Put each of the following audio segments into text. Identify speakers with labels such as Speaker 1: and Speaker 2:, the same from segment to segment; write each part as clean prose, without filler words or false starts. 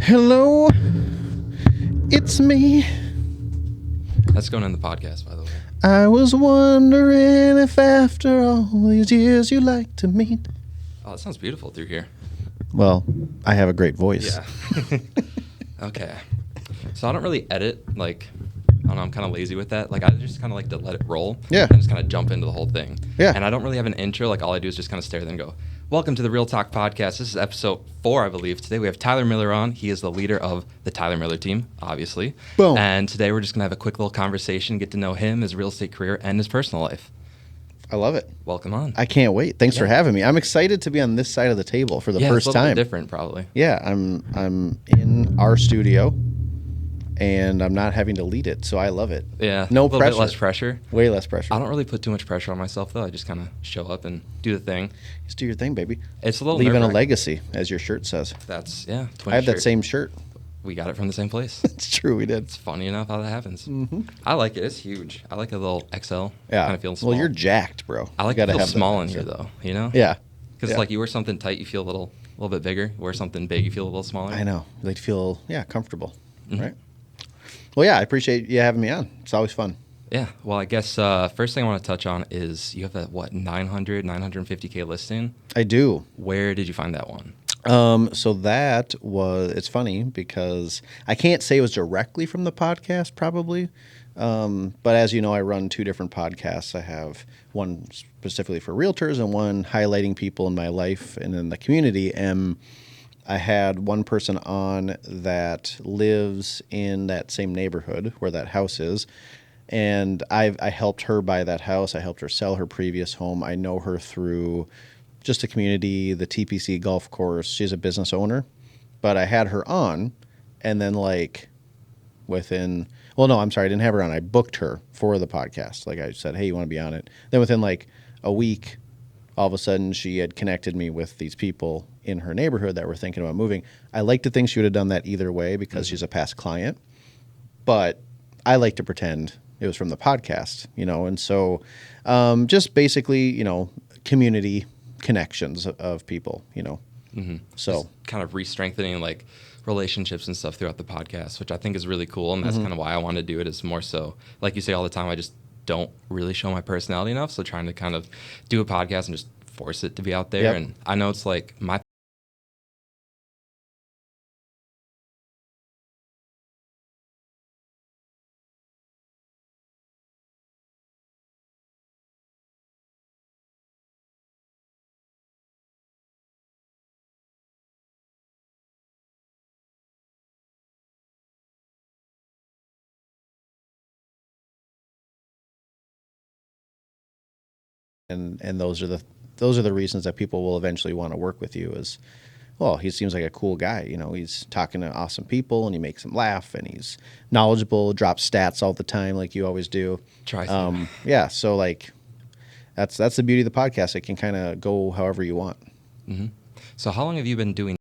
Speaker 1: Hello, it's me.
Speaker 2: That's going in the podcast, by the way.
Speaker 1: I was wondering if after all these years you'd like to meet.
Speaker 2: Oh, that sounds beautiful through here.
Speaker 1: Well, I have a great voice.
Speaker 2: Yeah. Okay. So I don't really edit. I don't know, I'm kind of lazy with that. I just kind of like to let it roll.
Speaker 1: Yeah.
Speaker 2: And just kind of jump into the whole thing.
Speaker 1: Yeah.
Speaker 2: And I don't really have an intro. All I do is just kind of stare there and go, welcome to the Real Talk Podcast. This is episode 4, I believe. Today we have Tyler Miller on. He is the leader of the Tyler Miller team, obviously.
Speaker 1: Boom.
Speaker 2: And today we're just going to have a quick little conversation, get to know him, his real estate career, and his personal life.
Speaker 1: I love it.
Speaker 2: Welcome on.
Speaker 1: I can't wait. Thanks for
Speaker 2: Yeah.
Speaker 1: having me. I'm excited to be on this side of the table for the
Speaker 2: Yeah,
Speaker 1: first
Speaker 2: it's a little
Speaker 1: time.
Speaker 2: bit different, probably.
Speaker 1: Yeah, I'm in our studio, and I'm not having to lead it, so I love it.
Speaker 2: Yeah.
Speaker 1: No
Speaker 2: a little
Speaker 1: pressure.
Speaker 2: bit less pressure.
Speaker 1: Way less pressure.
Speaker 2: I don't really put too much pressure on myself, though. I just kind of show up and do the thing.
Speaker 1: Just do your thing, baby.
Speaker 2: It's a little
Speaker 1: Leaving a
Speaker 2: nerve-wracking.
Speaker 1: legacy, as your shirt says.
Speaker 2: That's, yeah.
Speaker 1: I have that
Speaker 2: shirt.
Speaker 1: same shirt.
Speaker 2: We got it from the same place.
Speaker 1: It's true, we did.
Speaker 2: It's funny enough how that happens.
Speaker 1: Mm-hmm.
Speaker 2: I like it. It's huge. I like a little XL.
Speaker 1: Yeah.
Speaker 2: Kind of feeling small.
Speaker 1: Well, you're jacked, bro.
Speaker 2: I like
Speaker 1: You
Speaker 2: to
Speaker 1: gotta
Speaker 2: feel
Speaker 1: have
Speaker 2: small
Speaker 1: that.
Speaker 2: in here, though. You know?
Speaker 1: Yeah.
Speaker 2: Because
Speaker 1: Yeah.
Speaker 2: you wear something tight, you feel a little bit bigger. You wear something big, you feel a little smaller.
Speaker 1: I know. You like to feel, comfortable,
Speaker 2: Mhm.
Speaker 1: right? Well, yeah, I appreciate you having me on. It's always fun.
Speaker 2: Yeah. Well, I guess first thing I want to touch on is you have that, 950K listing?
Speaker 1: I do.
Speaker 2: Where did you find that one?
Speaker 1: So that was, it's funny because I can't say it was directly from the podcast probably. But as you know, I run 2 different podcasts. I have one specifically for realtors and one highlighting people in my life and in the community. And I had one person on that lives in that same neighborhood where that house is. And I helped her buy that house. I helped her sell her previous home. I know her through just the community, the TPC golf course. She's a business owner. But I had her on, and then I didn't have her on. I booked her for the podcast. I said, hey, you want to be on it? Then within a week, all of a sudden she had connected me with these people in her neighborhood that were thinking about moving. I like to think she would have done that either way because she's a past client. But I like to pretend it was from the podcast, and so just basically, community connections of people,
Speaker 2: Mm-hmm.
Speaker 1: So
Speaker 2: just kind of re-strengthening relationships and stuff throughout the podcast, which I think is really cool. And that's kind of why I want to do it, is more so, like you say all the time, I just don't really show my personality enough. So trying to kind of do a podcast and just force it to be out there.
Speaker 1: Yep.
Speaker 2: And I know it's my
Speaker 1: and those are the reasons that people will eventually want to work with you is, well, he seems like a cool guy. He's talking to awesome people and he makes them laugh and he's knowledgeable, drops stats all the time like you always do.
Speaker 2: try to.
Speaker 1: Yeah, so that's the beauty of the podcast. It can kind of go however you want.
Speaker 2: Mm-hmm. So how long have you been doing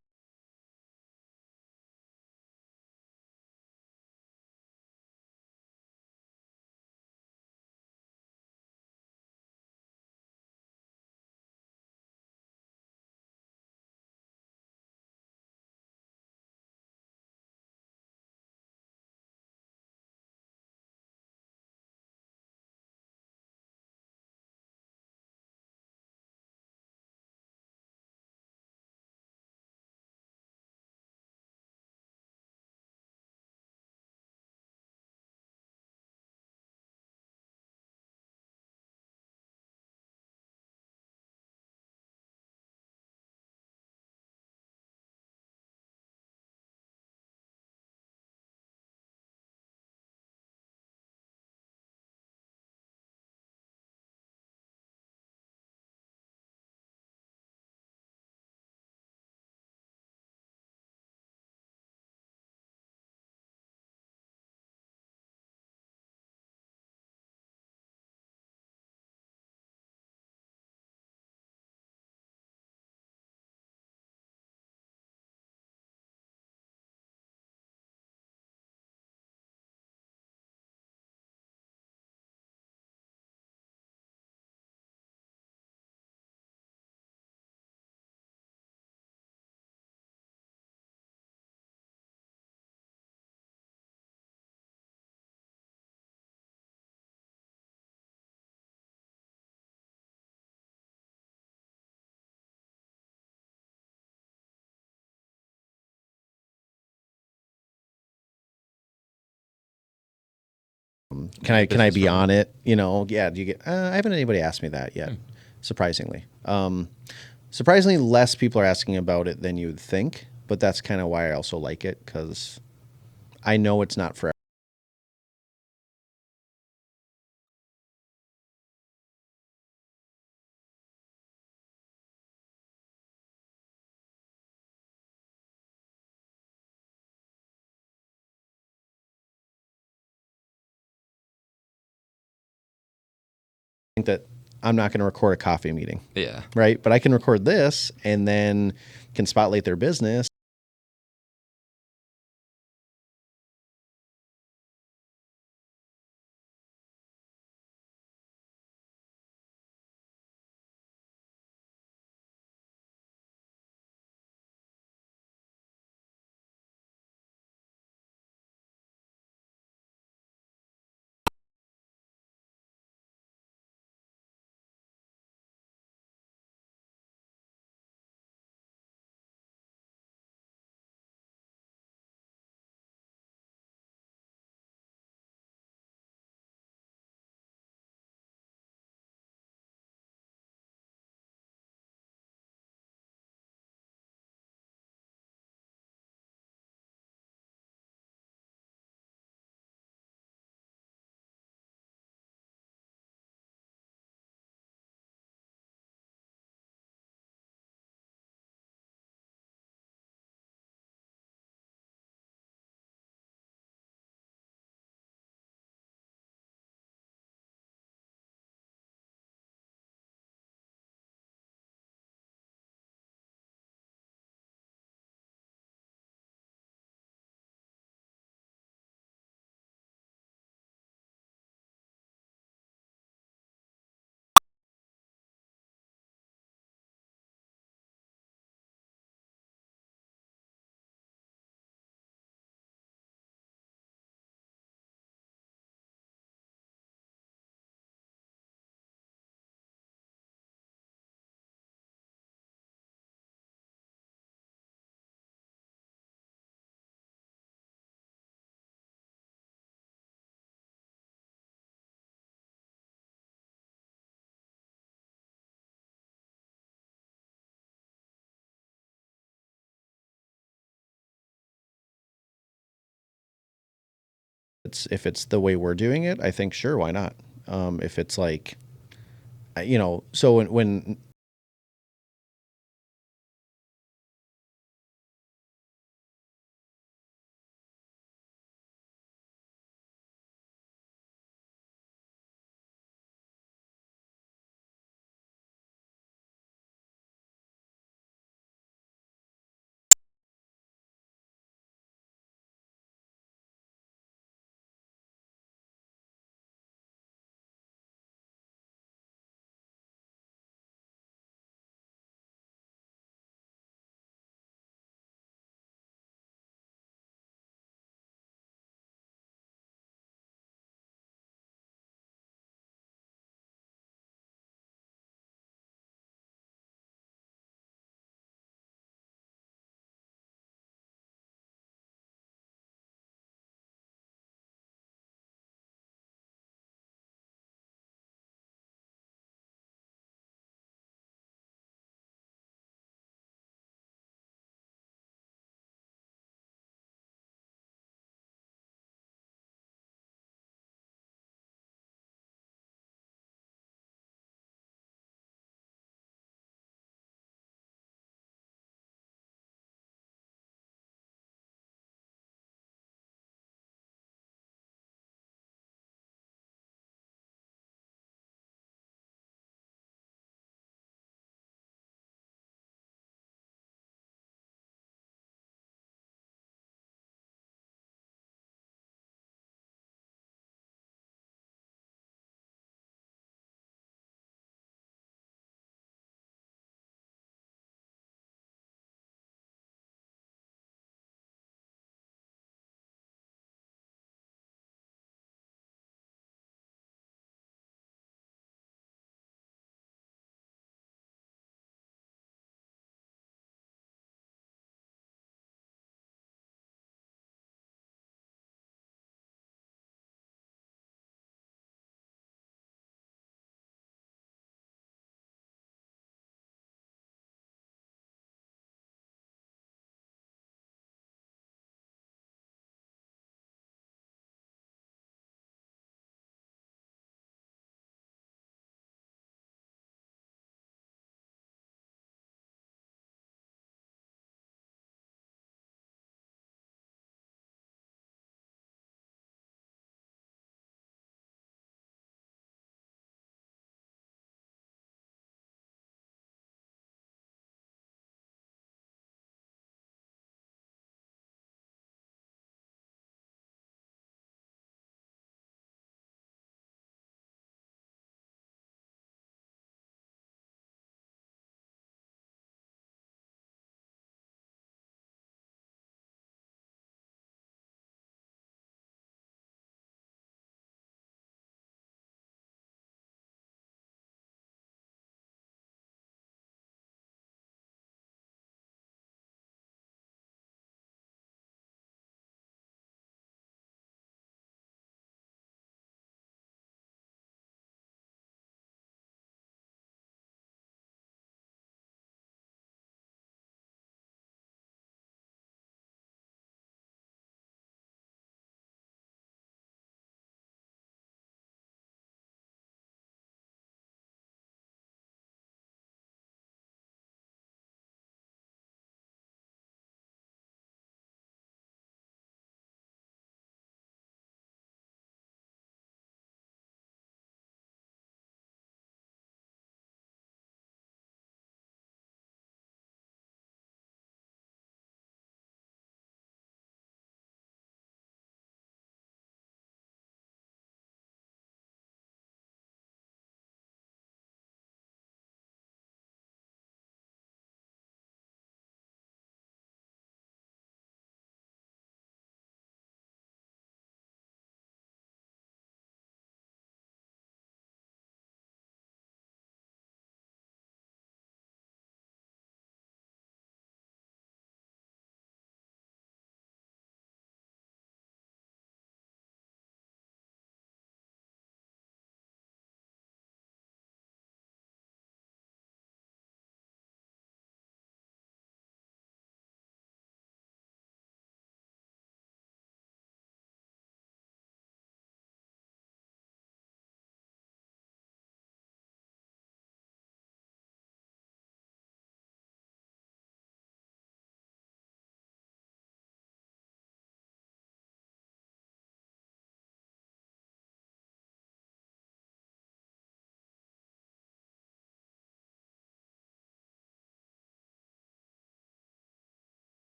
Speaker 1: Can I
Speaker 2: business
Speaker 1: be
Speaker 2: from
Speaker 1: on
Speaker 2: it.
Speaker 1: it? You know, yeah. Do you get? I haven't anybody asked me that yet. Surprisingly, surprisingly less people are asking about it than you'd think. But that's kind of why I also like it because I know it's not for. Think that I'm not going to record a coffee meeting,
Speaker 2: Yeah.
Speaker 1: right? But I can record this and then can spotlight their business. It's if it's the way we're doing it, I think sure, why not? If it's like, so when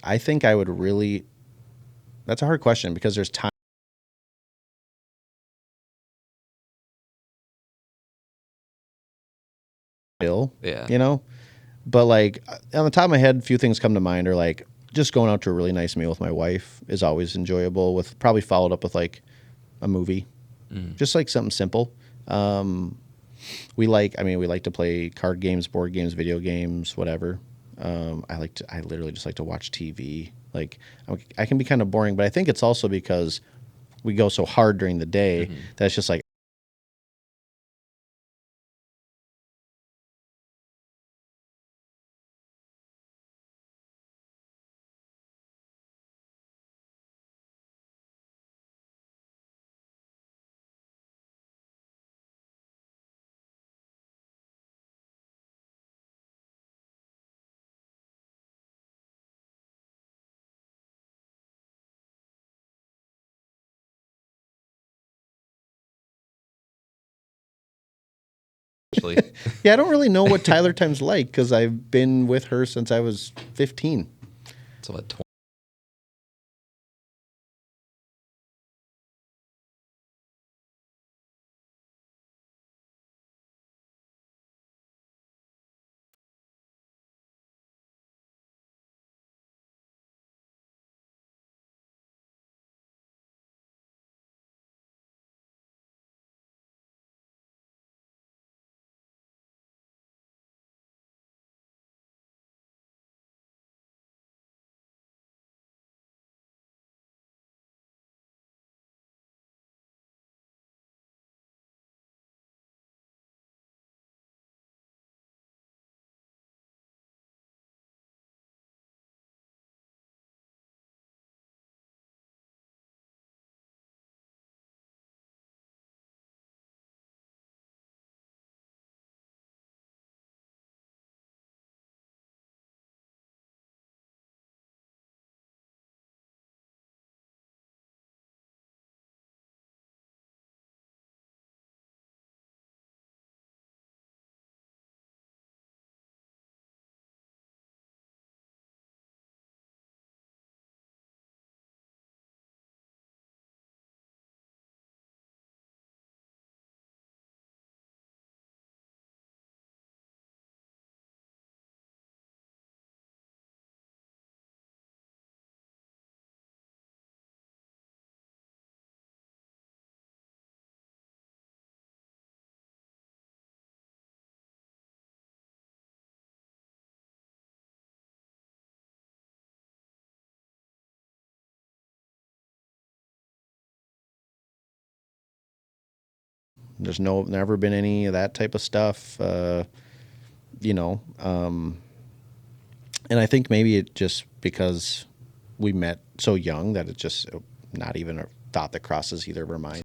Speaker 1: I think I would really. That's a hard question because there's time. Still,
Speaker 2: Yeah.
Speaker 1: you know, but like on the top of my head, a few things come to mind are like just going out to a really nice meal with my wife is always enjoyable. With probably followed up with like a movie, just like something simple. Um, we like to play card games, board games, video games, whatever. I literally just like to watch TV. Like I can be kind of boring, but I think it's also because we go so hard during the day that it's just like
Speaker 2: Actually,
Speaker 1: yeah, I don't really know what Tyler Time's like because I've been with her since I was 15.
Speaker 2: so at
Speaker 1: There's never been any of that type of stuff, you know. And I think maybe it just because we met so young that it's just not even a thought that crosses either of our minds.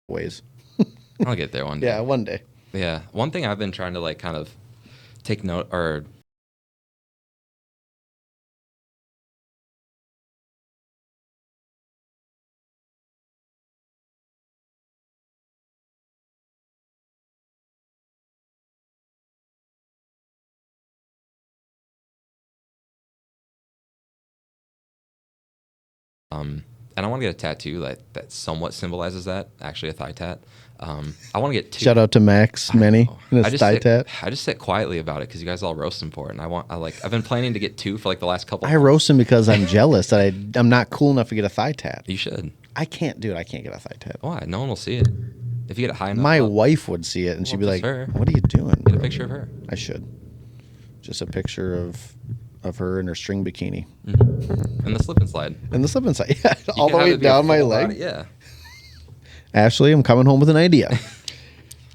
Speaker 1: ways.
Speaker 2: I'll get there one day.
Speaker 1: Yeah, one day.
Speaker 2: Yeah. One thing I've been trying to like kind of take note or and I want to get a tattoo that somewhat symbolizes that. Actually, a thigh tat. I want to get two.
Speaker 1: Shout out to Max Many and his thigh tat.
Speaker 2: I just sit quietly about it because you guys all roast him for it, and I've been planning to get two for like the last couple.
Speaker 1: I roast him because I'm jealous that I'm not cool enough to get a thigh tat.
Speaker 2: You should.
Speaker 1: I can't do it. I can't get a thigh tat.
Speaker 2: Why? No one will see it. If you get it high enough.
Speaker 1: My wife would see it and she'd be like,
Speaker 2: her.
Speaker 1: "What are you doing?"
Speaker 2: Get a picture of her.
Speaker 1: I should. Just a picture of her in her string bikini.
Speaker 2: And the slip and slide.
Speaker 1: And the slip and slide. Yeah,
Speaker 2: You
Speaker 1: all
Speaker 2: can
Speaker 1: the
Speaker 2: have
Speaker 1: way
Speaker 2: it be a
Speaker 1: down my
Speaker 2: full
Speaker 1: leg.
Speaker 2: body, yeah.
Speaker 1: Ashley, I'm coming home with an idea.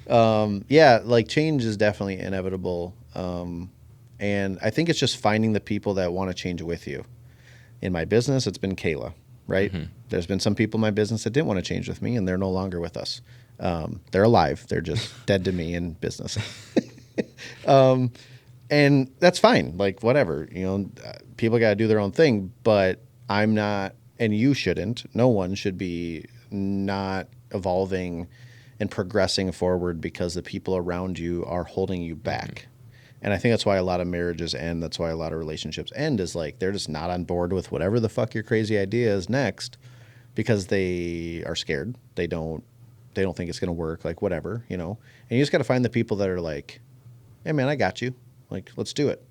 Speaker 1: Yeah, like change is definitely inevitable. And I think it's just finding the people that want to change with you. In my business, it's been Kayla, right? There's been some people in my business that didn't want to change with me, and they're no longer with us. They're alive. They're just dead to me in business. And that's fine. Like, whatever, people got to do their own thing, but I'm not, and you shouldn't. No one should be not evolving and progressing forward because the people around you are holding you back. And I think that's why a lot of marriages end. That's why a lot of relationships end, is like they're just not on board with whatever the fuck your crazy idea is next because they are scared. They don't think it's going to work, like whatever, And you just got to find the people that are like, "Hey man, I got you. Like, let's do it.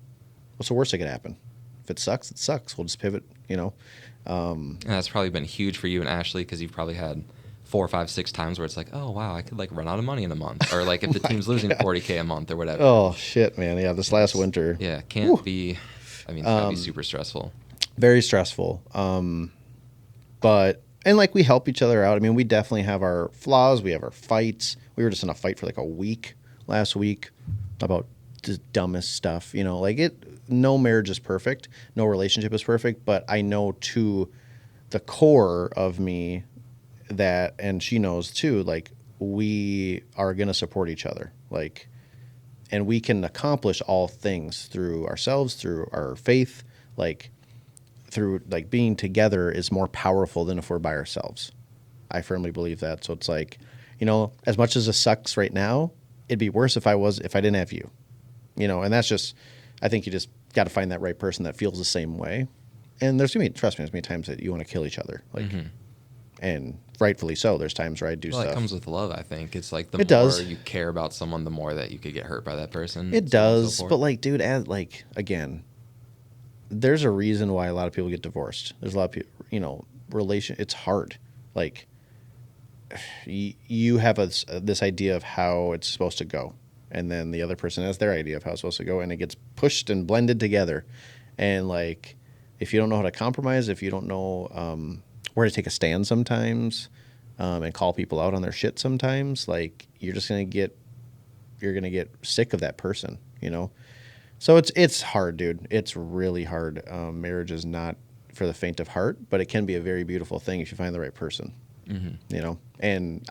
Speaker 1: What's the worst that could happen? If it sucks, it sucks. We'll just pivot,
Speaker 2: And that's probably been huge for you and Ashley because you've probably had 4, 5, 6 times where it's like, oh wow, I could like run out of money in a month, or like if the team's losing $40K a month or whatever.
Speaker 1: Oh shit, man. Yeah, this last winter.
Speaker 2: Yeah, can't be. I mean, it's gotta be super stressful.
Speaker 1: Very stressful. But like we help each other out. I mean, we definitely have our flaws. We have our fights. We were just in a fight for like a week last week about the dumbest stuff. No marriage is perfect. No relationship is perfect. But I know to the core of me that, and she knows too, like we are going to support each other. Like, and we can accomplish all things through ourselves, through our faith, like through like being together is more powerful than if we're by ourselves. I firmly believe that. So it's like, as much as it sucks right now, it'd be worse if I didn't have you, and that's just, I think you just got to find that right person that feels the same way. And trust me, there's many times that you want to kill each other. Like, and rightfully so. There's times where I do stuff.
Speaker 2: It comes with love, I think. It's like the
Speaker 1: It
Speaker 2: more
Speaker 1: does.
Speaker 2: you care about someone, the more that you could get hurt by that person.
Speaker 1: It does. But like, dude, again, there's a reason why a lot of people get divorced. There's a lot of people, it's hard. Like, you have this idea of how it's supposed to go, and then the other person has their idea of how it's supposed to go, and it gets pushed and blended together. And like, if you don't know how to compromise, if you don't know where to take a stand sometimes, and call people out on their shit sometimes, like you're gonna get sick of that person, So it's hard, dude. It's really hard. Marriage is not for the faint of heart, but it can be a very beautiful thing if you find the right person. And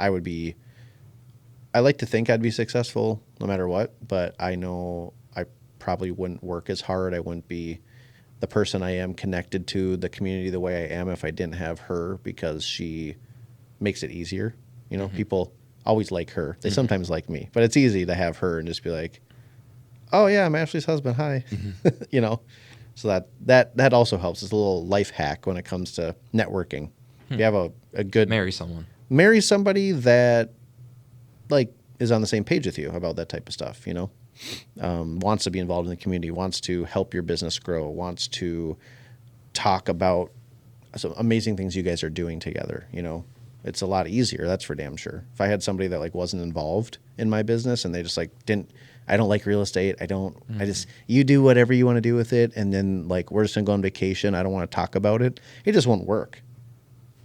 Speaker 1: I like to think I'd be successful no matter what, but I know I probably wouldn't work as hard. I wouldn't be the person I am connected to the community the way I am if I didn't have her, because she makes it easier. People always like her. They sometimes like me, but it's easy to have her and just be like, oh yeah, I'm Ashley's husband. Hi. So that also helps. It's a little life hack when it comes to networking. If you have a good,
Speaker 2: marry
Speaker 1: somebody that like is on the same page with you about that type of stuff, wants to be involved in the community, wants to help your business grow, wants to talk about some amazing things you guys are doing together. It's a lot easier. That's for damn sure. If I had somebody that like wasn't involved in my business and they just like I don't like real estate. I just, you do whatever you want to do with it. And then like, we're just gonna go on vacation. I don't want to talk about it. It just won't work.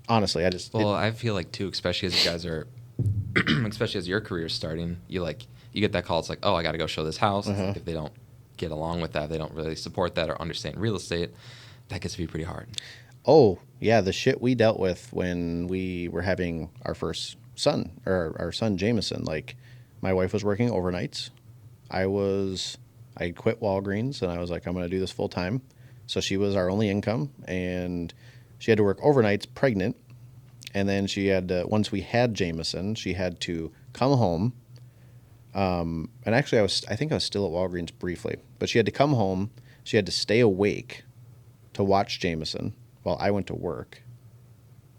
Speaker 1: Honestly,
Speaker 2: I feel like too, especially as you guys are, especially as your career is starting, you get that call. It's like, oh, I got to go show this house. Like if they don't get along with that, they don't really support that or understand real estate, that gets to be pretty hard.
Speaker 1: Oh yeah. The shit we dealt with when we were having our first son, or our son Jameson. Like, my wife was working overnights. I quit Walgreens, and I was like, I'm going to do this full time. So she was our only income, and she had to work overnights pregnant. And then she had to, once we had Jameson, she had to come home. And actually, I think I was still at Walgreens briefly, but she had to come home. She had to stay awake to watch Jameson while I went to work.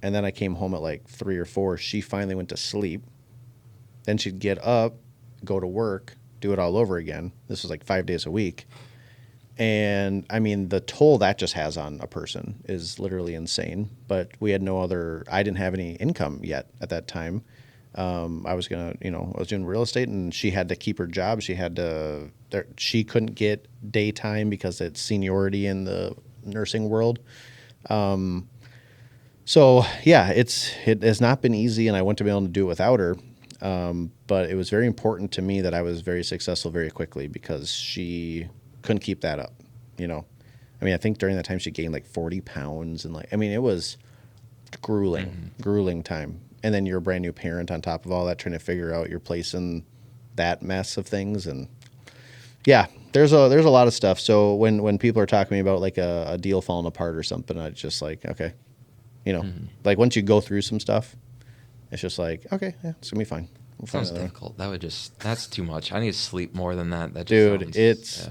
Speaker 1: And then I came home at like 3 or 4. She finally went to sleep. Then she'd get up, go to work, do it all over again. This was like 5 days a week. And I mean, the toll that just has on a person is literally insane. But we had I didn't have any income yet at that time. I was doing real estate, and she had to keep her job. She couldn't get daytime because it's seniority in the nursing world. So yeah, it has not been easy, and I wouldn't have been able to do it without her. But it was very important to me that I was very successful very quickly, because she couldn't keep that up. I mean, I think during that time she gained like 40 pounds, and it was grueling time. And then you're a brand new parent on top of all that, trying to figure out your place in that mess of things. And yeah, there's a lot of stuff. So when people are talking to me about like a deal falling apart or something, I just like, okay, like once you go through some stuff, it's just like, okay, yeah, it's gonna be fine.
Speaker 2: Sounds difficult. That's too much. I need to sleep more than that.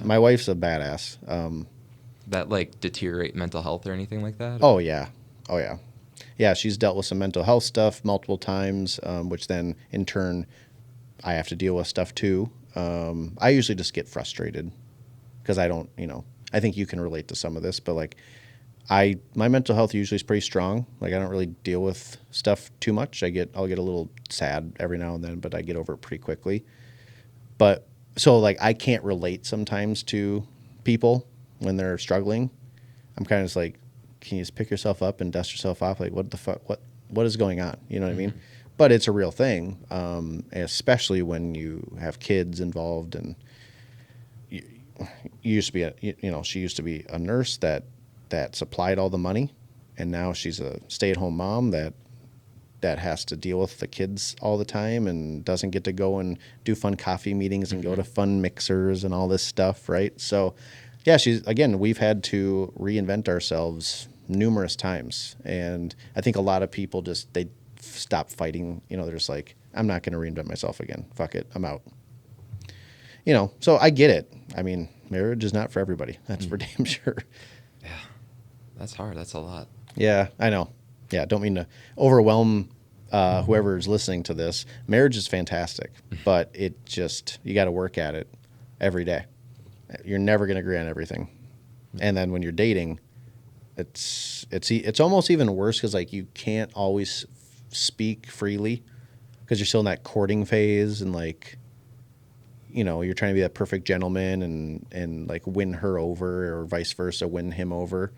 Speaker 1: My wife's a badass.
Speaker 2: That like deteriorate mental health or anything like that?
Speaker 1: Oh yeah. Yeah, she's dealt with some mental health stuff multiple times, which then in turn I have to deal with stuff too. I usually just get frustrated because I don't, I think you can relate to some of this, but like my mental health usually is pretty strong. Like, I don't really deal with stuff too much. I'll get a little sad every now and then, but I get over it pretty quickly. But so like I can't relate sometimes to people when they're struggling. I'm kind of just like, can you just pick yourself up and dust yourself off? Like, what the fuck? What is going on? You know what I mean? But it's a real thing, especially when you have kids involved. And you used to be she used to be a nurse that supplied all the money, and now she's a stay-at-home mom that has to deal with the kids all the time and doesn't get to go and do fun coffee meetings and go to fun mixers and all this stuff, right? So, yeah, we've had to reinvent ourselves numerous times, and I think a lot of people they stop fighting. They're just like, I'm not going to reinvent myself again. Fuck it, I'm out. So I get it. I mean, marriage is not for everybody. That's for damn sure.
Speaker 2: Yeah, that's hard. That's a lot.
Speaker 1: Yeah, I know. Yeah, don't mean to overwhelm whoever's listening to this. Marriage is fantastic, but you got to work at it every day. You're never going to agree on everything. And then when you're dating, it's almost even worse, because like you can't always speak freely because you're still in that courting phase, and like, you're trying to be that perfect gentleman and like win her over, or vice versa, win him over.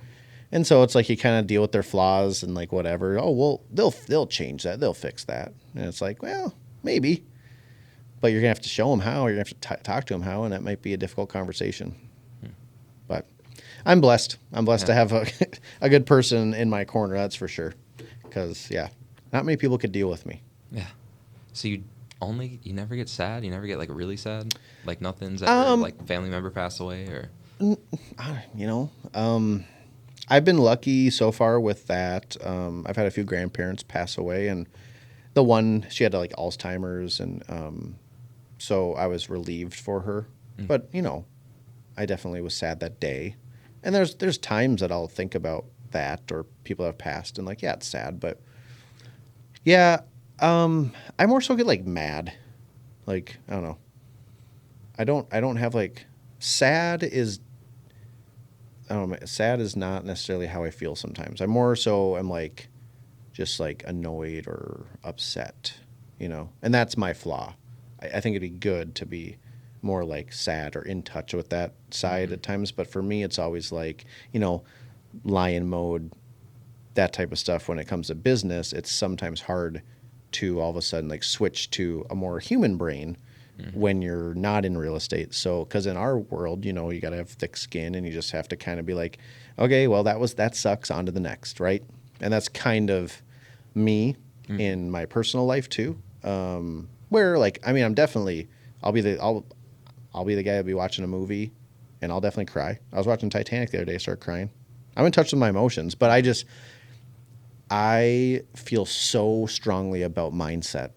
Speaker 1: And so it's like you kind of deal with their flaws and like whatever. Oh, well, they'll change that. They'll fix that. And it's like, well, maybe. But you're going to have to show them how, or you're going to have to talk to them how, and that might be a difficult conversation. But I'm blessed. I'm blessed to have a good person in my corner, that's for sure. Because, yeah, not many people could deal with me.
Speaker 2: Yeah. So you never get sad? You never get like really sad? Like nothing's ever, like family member passed away, or?
Speaker 1: I've been lucky so far with that. I've had a few grandparents pass away, and the one, she had like Alzheimer's, and so I was relieved for her. But I definitely was sad that day. And there's times that I'll think about that, or people have passed, and like, yeah, it's sad, but yeah, I more so get like mad. Like, I don't know. I don't have like, sad is not necessarily how I feel sometimes. I'm more so, I'm like, just like annoyed or upset, and that's my flaw. I think it'd be good to be more like sad or in touch with that side at times. But for me, it's always like, lion mode, that type of stuff. When it comes to business, it's sometimes hard to all of a sudden like switch to a more human brain when you're not in real estate. So, because in our world, you got to have thick skin, and you just have to kind of be like, okay, well, that sucks, on to the next, right? And that's kind of me. in my personal life too. Where like, I mean, I'll be the guy that'll be watching a movie and I'll definitely cry. I was watching Titanic the other day, start crying. I'm in touch with my emotions, but I feel so strongly about mindset.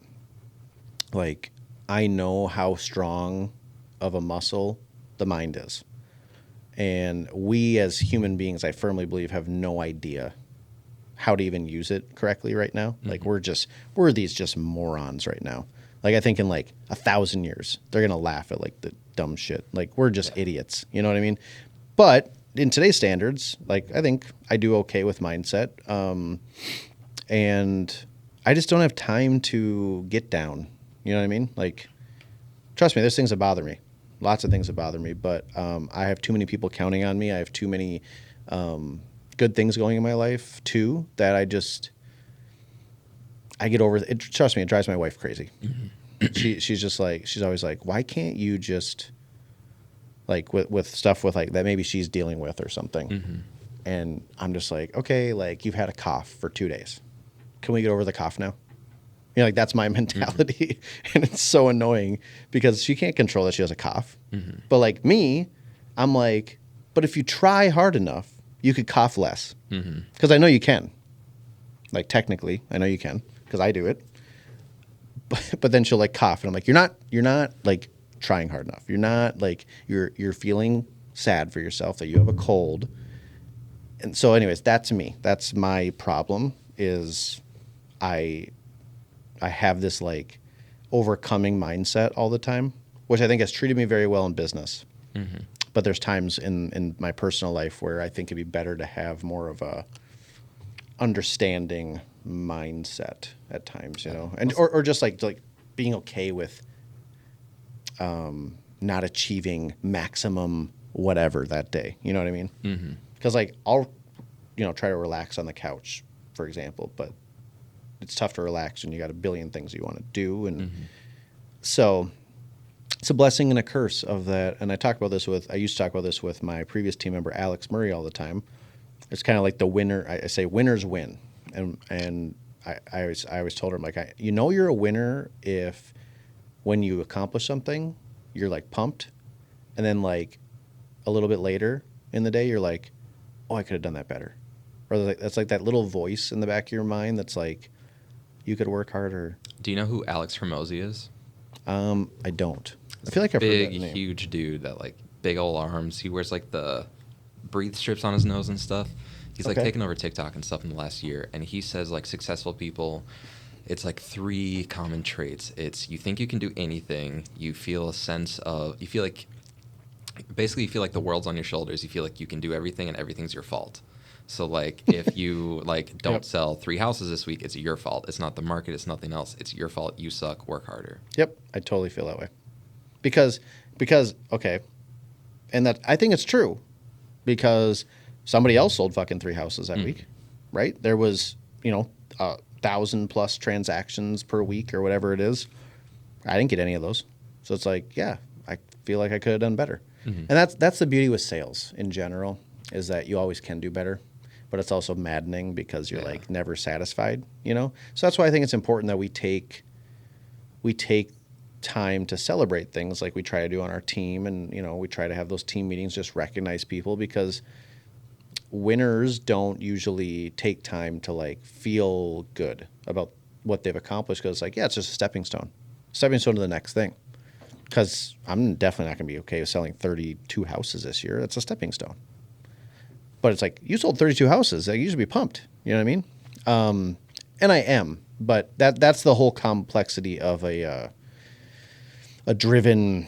Speaker 1: Like, I know how strong of a muscle the mind is. And we as human beings, I firmly believe, have no idea how to even use it correctly right now. Like, we're these just morons right now. Like, I think in like 1,000 years, they're going to laugh at like the dumb shit. Like, we're just idiots. You know what I mean? But in today's standards, like, I think I do okay with mindset. And I just don't have time to get down. You know what I mean? Like, trust me, there's things that bother me. Lots of things that bother me. But I have too many people counting on me. I have too many good things going in my life, too, that I get over it. Trust me, it drives my wife crazy. She's always like, why can't you just, like, with stuff with like that maybe she's dealing with or something. And I'm just like, okay, like, you've had a cough for 2 days. Can we get over the cough now? You know, like, that's my mentality. And it's so annoying because she can't control that she has a cough. But like me, I'm like, but if you try hard enough, you could cough less. Because I know you can. Like, technically, I know you can because I do it. But then she'll like cough and I'm like, you're not like trying hard enough. You're not like, you're feeling sad for yourself that you have a cold. And so anyways, that's me. That's my problem is I have this like overcoming mindset all the time, which I think has treated me very well in business. But there's times in my personal life where I think it'd be better to have more of a understanding mindset at times, you know, and or just like being okay with not achieving maximum whatever that day. You know what I mean? Because like I'll, you know, try to relax on the couch, for example, but it's tough to relax when you got a billion things you want to do. And so it's a blessing and a curse of that. And I used to talk about this with my previous team member, Alex Murray, all the time. It's kind of like the winner. I say winners win. And I always told her, I'm like, you know, you're a winner if when you accomplish something, you're like pumped. And then like a little bit later in the day, you're like, oh, I could have done that better. Or like, that's like that little voice in the back of your mind that's like, you could work harder.
Speaker 2: Do you know who Alex Hormozy is?
Speaker 1: I don't. I feel like I've heard that name.
Speaker 2: Huge dude that like big old arms. He wears like the breathe strips on his nose and stuff. He's like taken over TikTok and stuff in the last year. And he says like successful people, it's like 3 common traits. It's you think you can do anything. You feel a sense of, you feel like the world's on your shoulders. You feel like you can do everything and everything's your fault. So like if you like don't sell 3 houses this week, it's your fault. It's not the market. It's nothing else. It's your fault. You suck. Work harder.
Speaker 1: Yep. I totally feel that way. Because okay. And that I think it's true because somebody else sold fucking 3 houses that week, right? There was, you know, 1,000+ transactions per week or whatever it is. I didn't get any of those. So it's like, yeah, I feel like I could have done better. And that's the beauty with sales in general is that you always can do better. But it's also maddening because you're like never satisfied, you know? So that's why I think it's important that we take time to celebrate things like we try to do on our team. And, you know, we try to have those team meetings, just recognize people because winners don't usually take time to like feel good about what they've accomplished. Because it's like, yeah, it's just a stepping stone to the next thing. Because I'm definitely not going to be okay with selling 32 houses this year. That's a stepping stone. But it's like, you sold 32 houses. You should be pumped. You know what I mean? And I am. But that's the whole complexity of a driven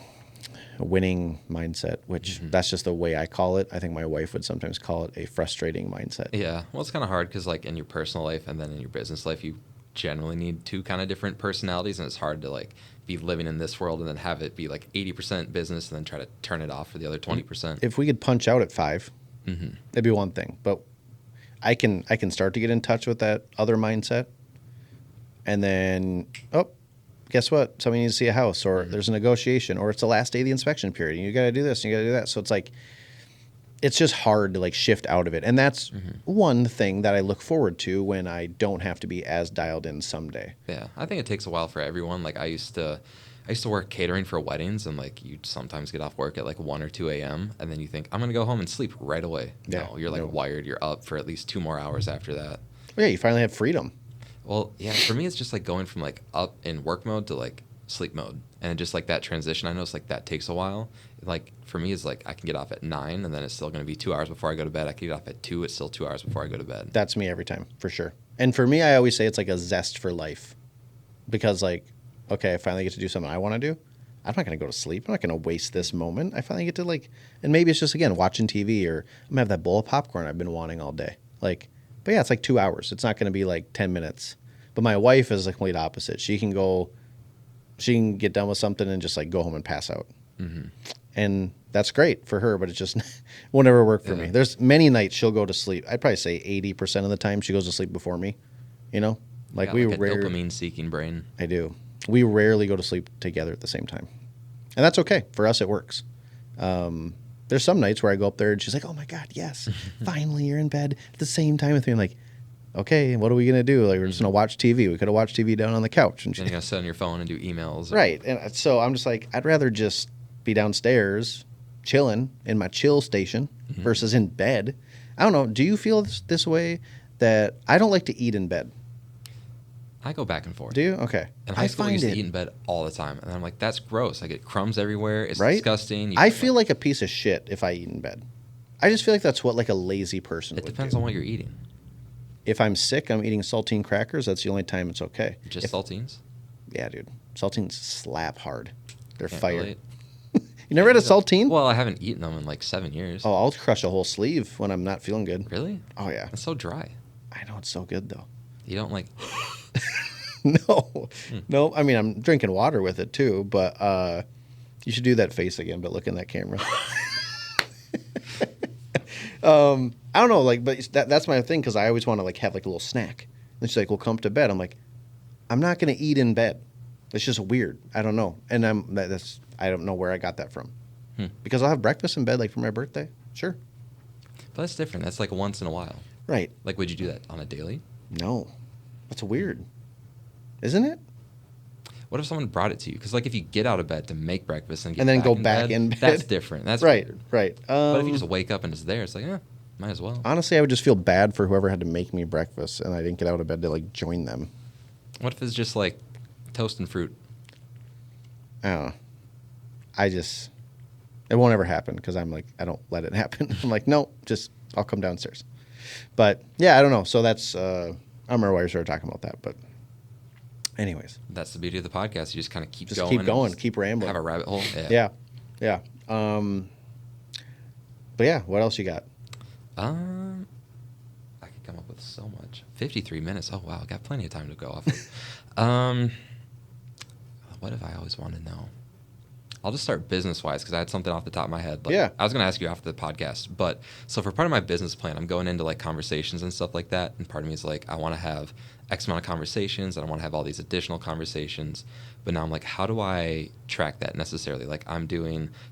Speaker 1: winning mindset, which that's just the way I call it. I think my wife would sometimes call it a frustrating mindset.
Speaker 2: Yeah. Well, it's kind of hard because like in your personal life and then in your business life, you generally need 2 kind of different personalities. And it's hard to like be living in this world and then have it be like 80% business and then try to turn it off for the other 20%.
Speaker 1: If we could punch out at 5, that'd be one thing. But I can start to get in touch with that other mindset. And then, guess what? Somebody needs to see a house, or there's a negotiation, or it's the last day of the inspection period, and you got to do this, and you got to do that. So it's like, it's just hard to like shift out of it. And that's one thing that I look forward to when I don't have to be as dialed in someday.
Speaker 2: Yeah, I think it takes a while for everyone. Like I used to work catering for weddings, and like you sometimes get off work at like 1 or 2 a.m. and then you think I'm gonna go home and sleep right away.
Speaker 1: Yeah,
Speaker 2: No, you're like wired. You're up for at least 2 more hours after that.
Speaker 1: Well, yeah, you finally have freedom.
Speaker 2: Well, yeah, for me it's just like going from like up in work mode to like sleep mode, and just like that transition. I notice like that takes a while. Like for me is like I can get off at 9, and then it's still gonna be 2 hours before I go to bed. I can get off at 2. It's still 2 hours before I go to bed.
Speaker 1: That's me every time, for sure. And for me, I always say it's like a zest for life, because like, okay, I finally get to do something I want to do. I'm not going to go to sleep. I'm not going to waste this moment. I finally get to like, and maybe it's just, again, watching TV, or I'm going to have that bowl of popcorn I've been wanting all day. Like, but yeah, it's like 2 hours. It's not going to be like 10 minutes. But my wife is the complete opposite. She can get done with something and just like go home and pass out. Mm-hmm. And that's great for her, but it just won't ever work for me. There's many nights she'll go to sleep. I'd probably say 80% of the time she goes to sleep before me, you know? Like
Speaker 2: a dopamine-seeking brain.
Speaker 1: I do. We rarely go to sleep together at the same time. And that's okay. For us, it works. There's some nights where I go up there and she's like, oh my God, yes, finally you're in bed at the same time with me. I'm like, okay, what are we going to do? Like, we're just going to watch TV. We could have watched TV down on the couch. And
Speaker 2: then you're going to sit on your phone and do emails.
Speaker 1: Right. And so I'm just like, I'd rather just be downstairs chilling in my chill station versus in bed. I don't know. Do you feel this way, that I don't like to eat in bed?
Speaker 2: I go back and forth.
Speaker 1: Do you? Okay.
Speaker 2: In high school, I used to eat in bed all the time. And I'm like, that's gross. I get crumbs everywhere. It's
Speaker 1: right?
Speaker 2: disgusting.
Speaker 1: I feel like a piece of shit if I eat in bed. I just feel like that's what like a lazy person would do.
Speaker 2: It depends on what you're eating.
Speaker 1: If I'm sick, I'm eating saltine crackers. That's the only time it's okay.
Speaker 2: Just saltines?
Speaker 1: Yeah, dude. Saltines slap hard. They're
Speaker 2: Can't
Speaker 1: fire.
Speaker 2: relate.
Speaker 1: You never had a saltine?
Speaker 2: Well, I haven't eaten them in like 7 years.
Speaker 1: Oh, I'll crush a whole sleeve when I'm not feeling good.
Speaker 2: Really?
Speaker 1: Oh, yeah.
Speaker 2: It's so dry.
Speaker 1: I know, it's so good, though.
Speaker 2: You don't like...
Speaker 1: No. No, I mean, I'm drinking water with it, too, but you should do that face again, but look in that camera. I don't know, like, but that's my thing, because I always want to like have like a little snack. And she's like, "Well, come to bed." I'm like, I'm not going to eat in bed. It's just weird. I don't know, and I don't know where I got that from. Because I'll have breakfast in bed, like for my birthday. Sure.
Speaker 2: But that's different. That's like once in a while.
Speaker 1: Right.
Speaker 2: Like, would you do that on a daily?
Speaker 1: No, that's weird, isn't it?
Speaker 2: What if someone brought it to you? Because like if you get out of bed to make breakfast and
Speaker 1: then go back in bed,
Speaker 2: that's different. That's
Speaker 1: right.
Speaker 2: weird.
Speaker 1: Right.
Speaker 2: But if you just wake up and it's there, it's like, might as well.
Speaker 1: Honestly, I would just feel bad for whoever had to make me breakfast, and I didn't get out of bed to like join them.
Speaker 2: What if it's just like toast and fruit?
Speaker 1: I don't know. It won't ever happen, because I'm like, I don't let it happen. I'm like, no, I'll come downstairs. But yeah, I don't know. So that's, I don't remember why we started talking about that, but anyways.
Speaker 2: That's the beauty of the podcast. You just kind of keep
Speaker 1: keep rambling.
Speaker 2: Have a rabbit hole.
Speaker 1: Yeah. But yeah, what else you got?
Speaker 2: I could come up with so much. 53 minutes. Oh, wow. Got plenty of time to go off of. What have I always wanted to know? I'll just start business-wise, because I had something off the top of my head. Like,
Speaker 1: yeah.
Speaker 2: I was going to ask you after the podcast. But so for part of my business plan, I'm going into like conversations and stuff like that. And part of me is like, I want to have X amount of conversations, and I want to have all these additional conversations. But now I'm like, how do I track that necessarily? Like, I'm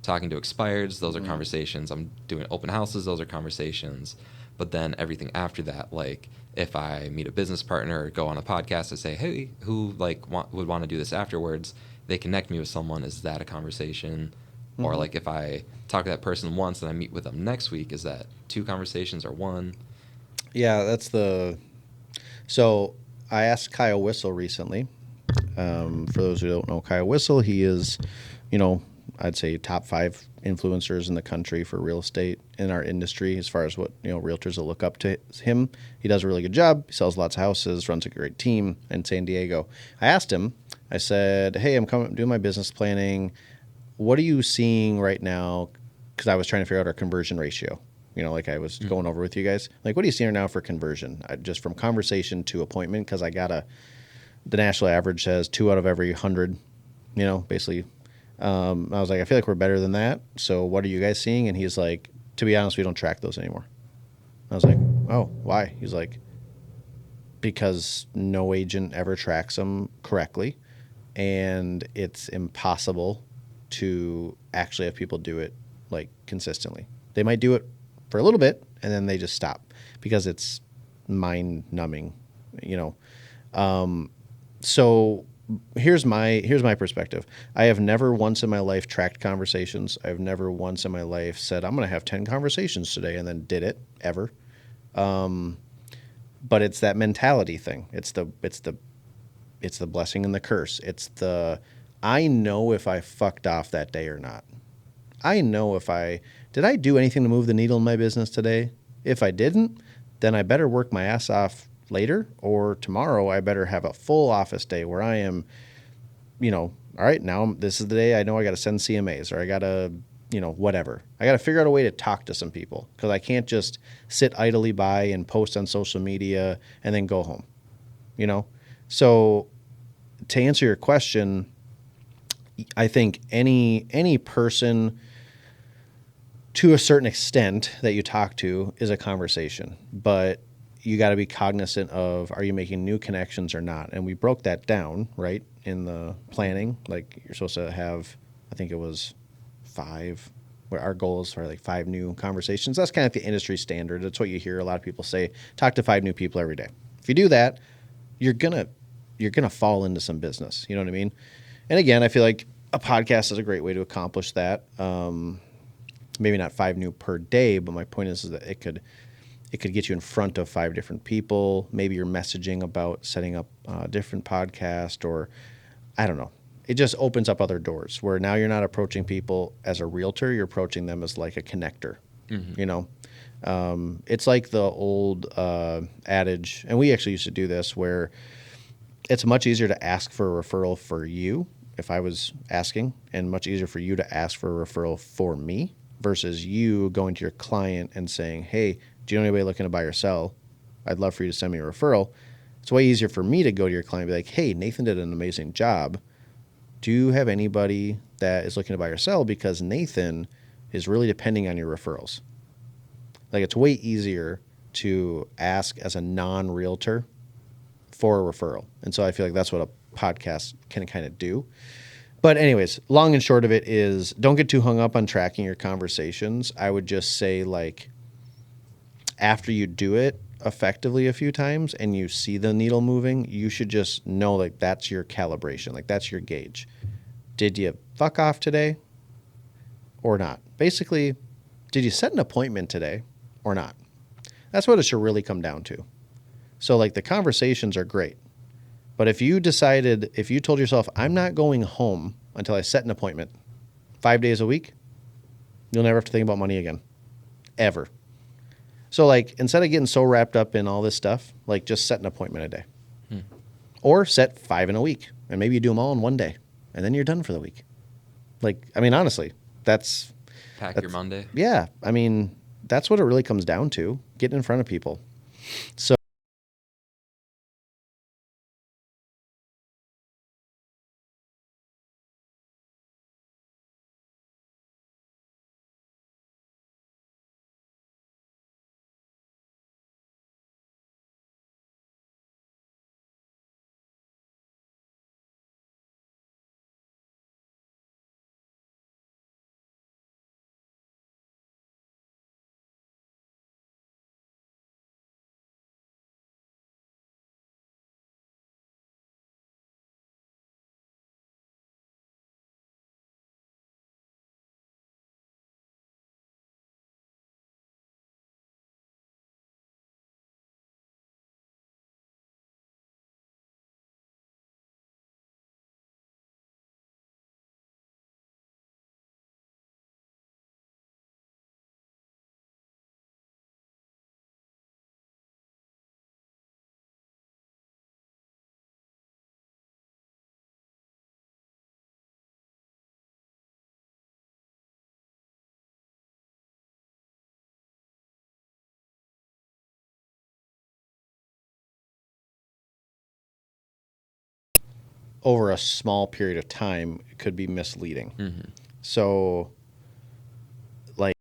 Speaker 2: talking to expireds. Those are conversations. I'm doing open houses. Those are conversations. But then everything after that, like if I meet a business partner or go on a podcast and say, hey, who like would want to do this afterwards? They connect me with someone. Is that a conversation? Or like if I talk to that person once and I meet with them next week, is that 2 conversations or 1?
Speaker 1: Yeah, so I asked Kyle Whistle recently. For those who don't know Kyle Whistle, he is, I'd say top 5 influencers in the country for real estate in our industry, as far as what, realtors will look up to him. He does a really good job. He sells lots of houses, runs a great team in San Diego. I asked him, I said, hey, I'm doing my business planning. What are you seeing right now? Because I was trying to figure out our conversion ratio. Like I was going over with you guys. Like, what are you seeing now for conversion? Just from conversation to appointment, because the national average says 2 out of every 100, basically. I was like, I feel like we're better than that. So what are you guys seeing? And he's like, to be honest, we don't track those anymore. I was like, oh, why? He's like, because no agent ever tracks them correctly, and it's impossible to actually have people do it like consistently. They might do it for a little bit, and then they just stop because it's mind numbing, you know. So here's my perspective. I have never once in my life tracked conversations. I've never once in my life said I'm going to have 10 conversations today and then did it ever. But it's that mentality thing. It's the blessing and the curse. It's the I know if I fucked off that day or not. I know if did I do anything to move the needle in my business today? If I didn't, then I better work my ass off later, or tomorrow I better have a full office day where I am, all right, now this is the day I know I got to send CMAs, or I got to, whatever. I got to figure out a way to talk to some people, because I can't just sit idly by and post on social media and then go home, you know? So to answer your question, I think any person to a certain extent that you talk to is a conversation, but you got to be cognizant of, are you making new connections or not? And we broke that down, right, in the planning. Like, you're supposed to have, I think it was 5, where our goals are like 5 new conversations. That's kind of the industry standard. That's what you hear a lot of people say, talk to 5 new people every day. If you do that, you're going to fall into some business. You know what I mean? And again, I feel like a podcast is a great way to accomplish that. Maybe not 5 new per day, but my point is that it could get you in front of 5 different people. Maybe you're messaging about setting up a different podcast, or I don't know. It just opens up other doors where now you're not approaching people as a realtor. You're approaching them as like a connector, It's like the old adage, and we actually used to do this, where it's much easier to ask for a referral for you if I was asking, and much easier for you to ask for a referral for me versus you going to your client and saying, hey, do you know anybody looking to buy or sell? I'd love for you to send me a referral. It's way easier for me to go to your client and be like, hey, Nathan did an amazing job. Do you have anybody that is looking to buy or sell? Because Nathan is really depending on your referrals. Like, it's way easier to ask as a non-realtor for a referral. And so I feel like that's what a podcast can kind of do. But anyways, long and short of it is, don't get too hung up on tracking your conversations. I would just say, like, after you do it effectively a few times and you see the needle moving, you should just know, like, that's your calibration. Like, that's your gauge. Did you fuck off today or not? Basically, did you set an appointment today or not? That's what it should really come down to. So, like, the conversations are great. But if you told yourself, I'm not going home until I set an appointment 5 days a week, you'll never have to think about money again. Ever. So, like, instead of getting so wrapped up in all this stuff, like, just set an appointment a day. Or set 5 in a week. And maybe you do them all in one day. And then you're done for the week. Like, I mean, honestly, that's
Speaker 2: Your Monday.
Speaker 1: Yeah. I mean, that's what it really comes down to. Getting in front of people. So over a small period of time, it could be misleading. So, like,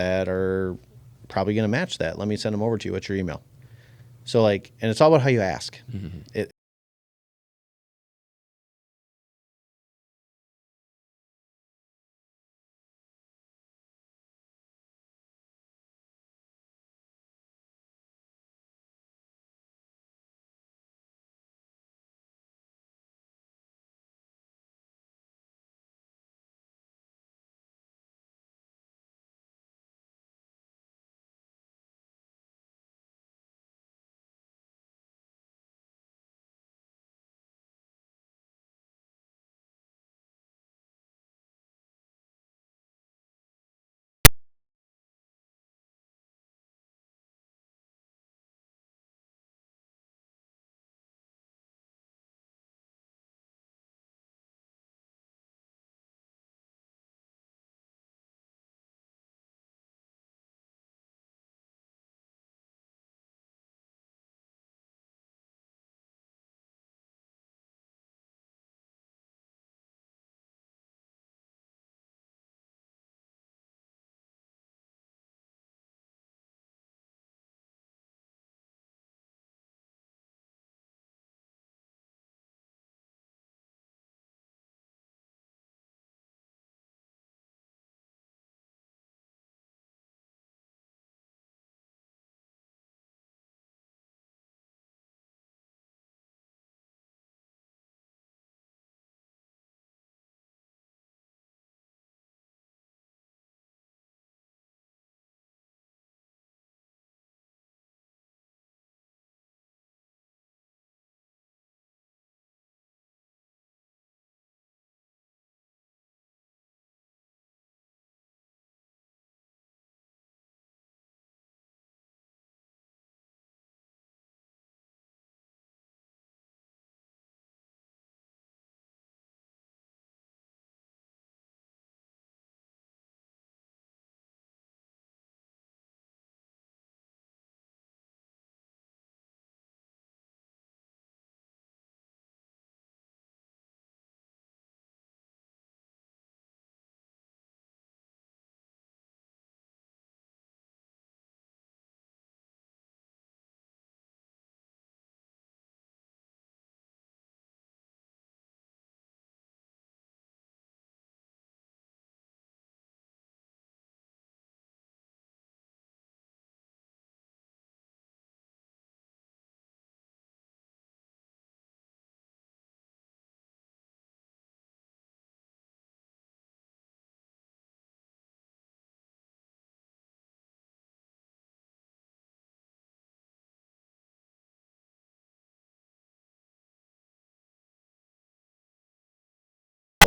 Speaker 1: that are probably going to match that. Let me send them over to you. What's your email? So like, and it's all about how you ask. It,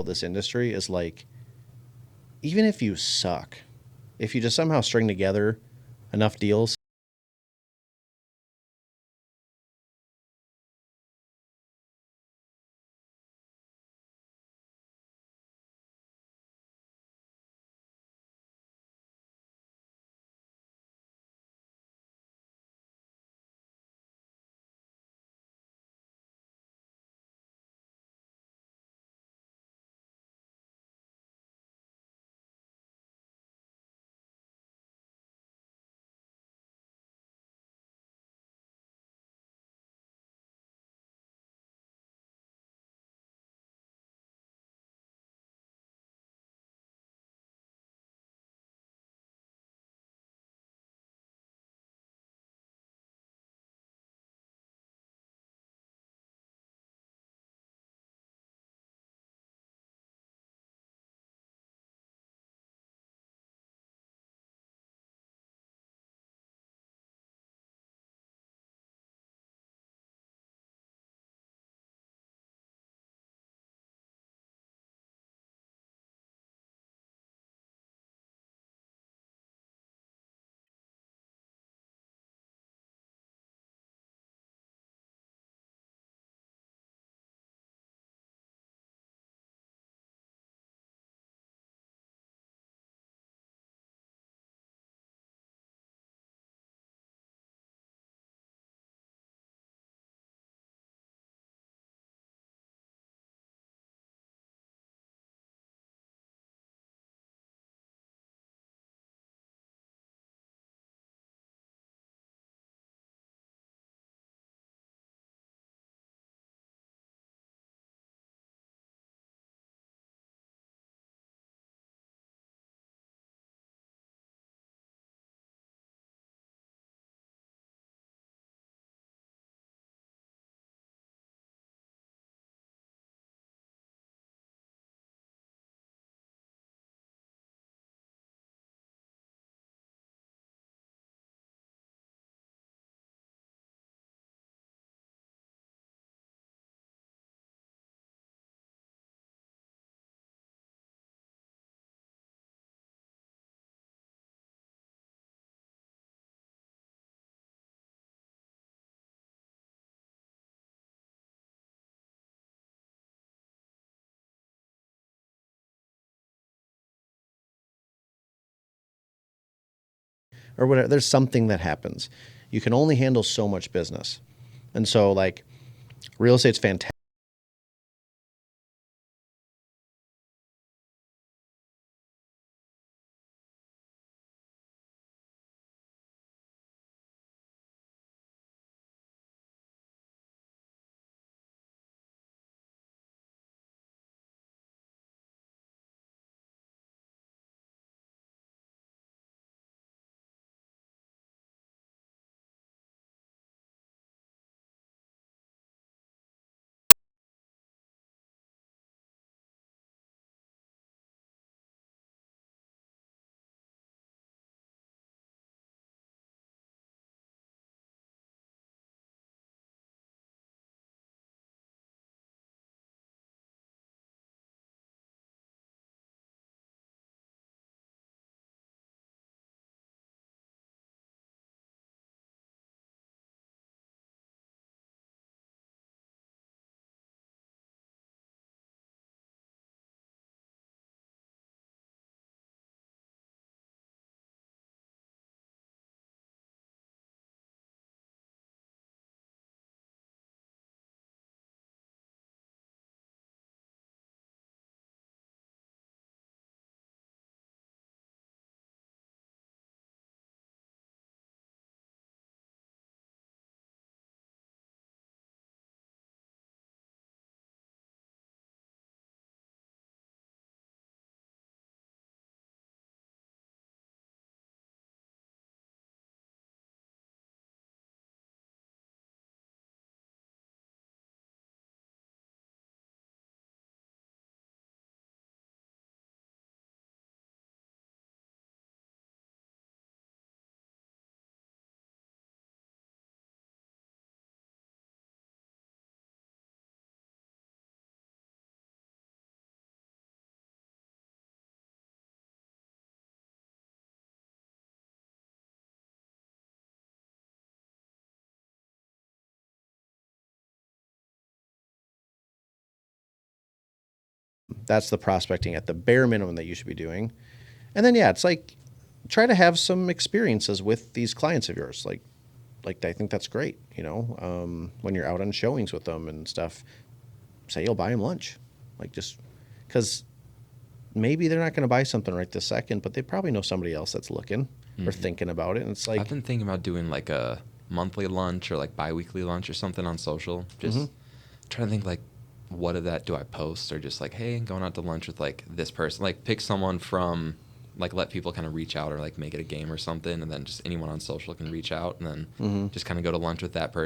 Speaker 1: this industry is like, even if you suck, if you just somehow string together enough deals, or whatever. There's something that happens. You can only handle so much business. And so like real estate's fantastic. That's the prospecting at the bare minimum that you should be doing. And then, yeah, it's like try to have some experiences with these clients of yours. Like I think that's great. When you're out on showings with them and stuff, say you'll buy them lunch. Like just because maybe they're not going to buy something right this second, but they probably know somebody else that's looking or thinking about it. And it's like,
Speaker 2: I've been thinking about doing like a monthly lunch or like bi-weekly lunch or something on social. Just trying to think like, what of that do I post, or just like, hey, going out to lunch with like this person, like pick someone from, like let people kind of reach out or like make it a game or something, and then just anyone on social can reach out, and then just kind of go to lunch with that person.